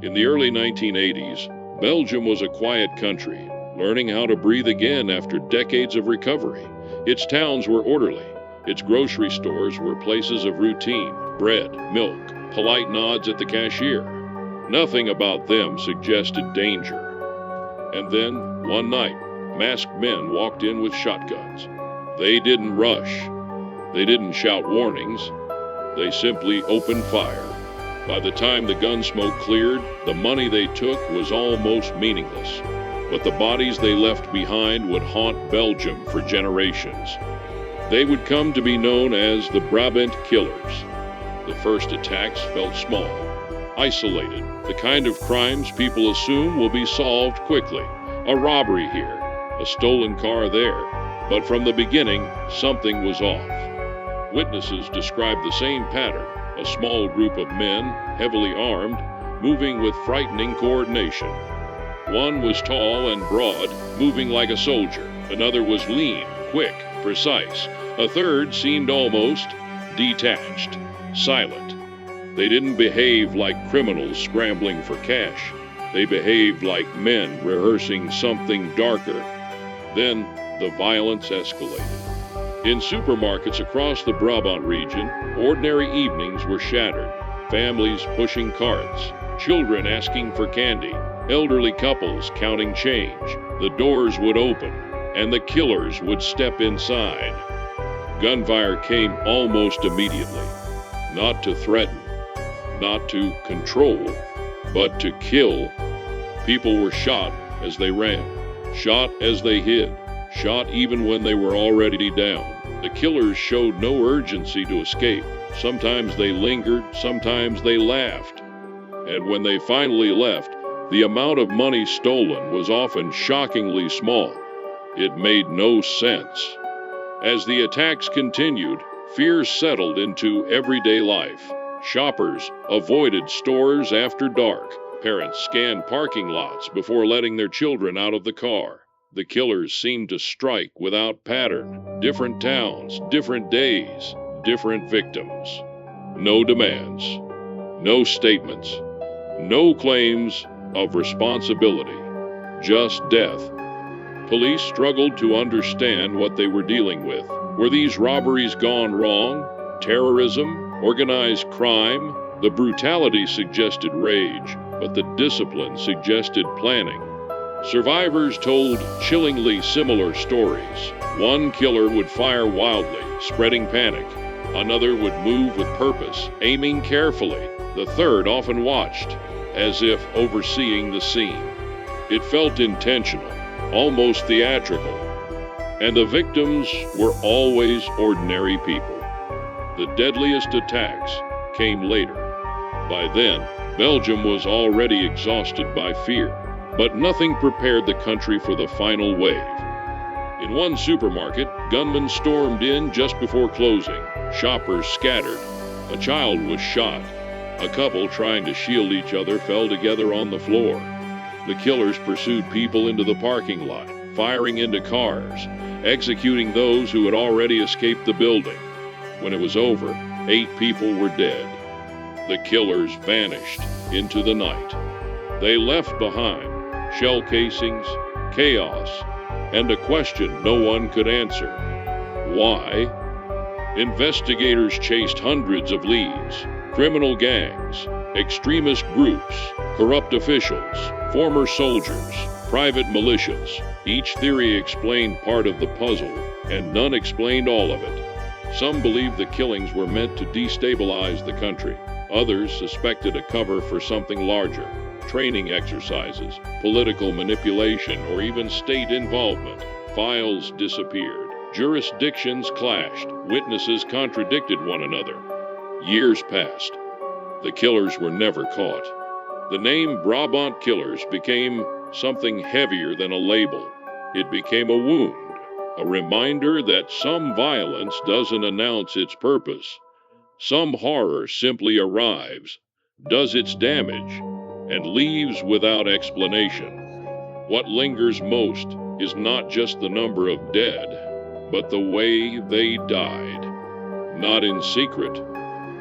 In the early 1980s, Belgium was a quiet country, learning how to breathe again after decades of recovery. Its towns were orderly. Its grocery stores were places of routine, bread, milk, polite nods at the cashier. Nothing about them suggested danger. And then, one night, masked men walked in with shotguns. They didn't rush. They didn't shout warnings. They simply opened fire. By the time the gun smoke cleared, the money they took was almost meaningless. But the bodies they left behind would haunt Belgium for generations. They would come to be known as the Brabant Killers. The first attacks felt small, isolated, the kind of crimes people assume will be solved quickly. A robbery here, a stolen car there. But from the beginning, something was off. Witnesses described the same pattern, a small group of men, heavily armed, moving with frightening coordination. One was tall and broad, moving like a soldier. Another was lean, quick, precise. A third seemed almost detached, silent. They didn't behave like criminals scrambling for cash. They behaved like men rehearsing something darker. Then the violence escalated. In supermarkets across the Brabant region, ordinary evenings were shattered. Families pushing carts, children asking for candy, elderly couples counting change. The doors would open, and the killers would step inside. Gunfire came almost immediately, not to threaten, not to control, but to kill. People were shot as they ran, shot as they hid, shot even when they were already down. The killers showed no urgency to escape. Sometimes they lingered, sometimes they laughed. And when they finally left, the amount of money stolen was often shockingly small. It made no sense. As the attacks continued, fear settled into everyday life. Shoppers avoided stores after dark. Parents scanned parking lots before letting their children out of the car. The killers seemed to strike without pattern. Different towns, different days, different victims. No demands, no statements, no claims of responsibility, just death. Police struggled to understand what they were dealing with. Were these robberies gone wrong? Terrorism? Organized crime? The brutality suggested rage, but the discipline suggested planning. Survivors told chillingly similar stories. One killer would fire wildly, spreading panic. Another would move with purpose, aiming carefully. The third often watched, as if overseeing the scene. It felt intentional, almost theatrical. And the victims were always ordinary people. The deadliest attacks came later. By then, Belgium was already exhausted by fear. But nothing prepared the country for the final wave. In one supermarket, gunmen stormed in just before closing. Shoppers scattered. A child was shot. A couple trying to shield each other fell together on the floor. The killers pursued people into the parking lot, firing into cars, executing those who had already escaped the building. When it was over, 8 people were dead. The killers vanished into the night. They left behind shell casings, chaos, and a question no one could answer. Why? Investigators chased hundreds of leads, criminal gangs, extremist groups, corrupt officials, former soldiers, private militias. Each theory explained part of the puzzle, and none explained all of it. Some believed the killings were meant to destabilize the country. Others suspected a cover for something larger. Training exercises, political manipulation, or even state involvement. Files disappeared. Jurisdictions clashed. Witnesses contradicted one another. Years passed. The killers were never caught. The name Brabant Killers became something heavier than a label. It became a wound, a reminder that some violence doesn't announce its purpose. Some horror simply arrives, does its damage, and leaves without explanation. What lingers most is not just the number of dead, but the way they died. Not in secret,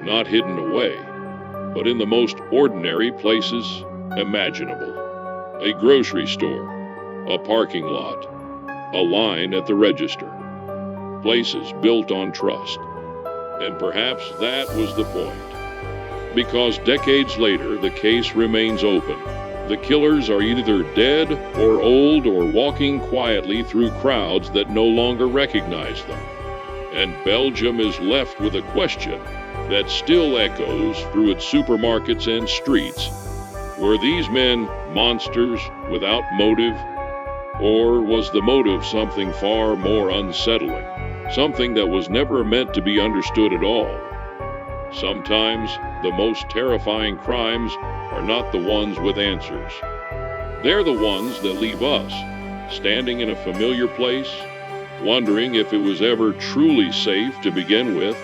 not hidden away, but in the most ordinary places imaginable. A grocery store, a parking lot, a line at the register. Places built on trust. And perhaps that was the point. Because decades later, the case remains open. The killers are either dead or old or walking quietly through crowds that no longer recognize them. And Belgium is left with a question that still echoes through its supermarkets and streets. Were these men monsters without motive? Or was the motive something far more unsettling? Something that was never meant to be understood at all? Sometimes the most terrifying crimes are not the ones with answers. They're the ones that leave us standing in a familiar place, wondering if it was ever truly safe to begin with.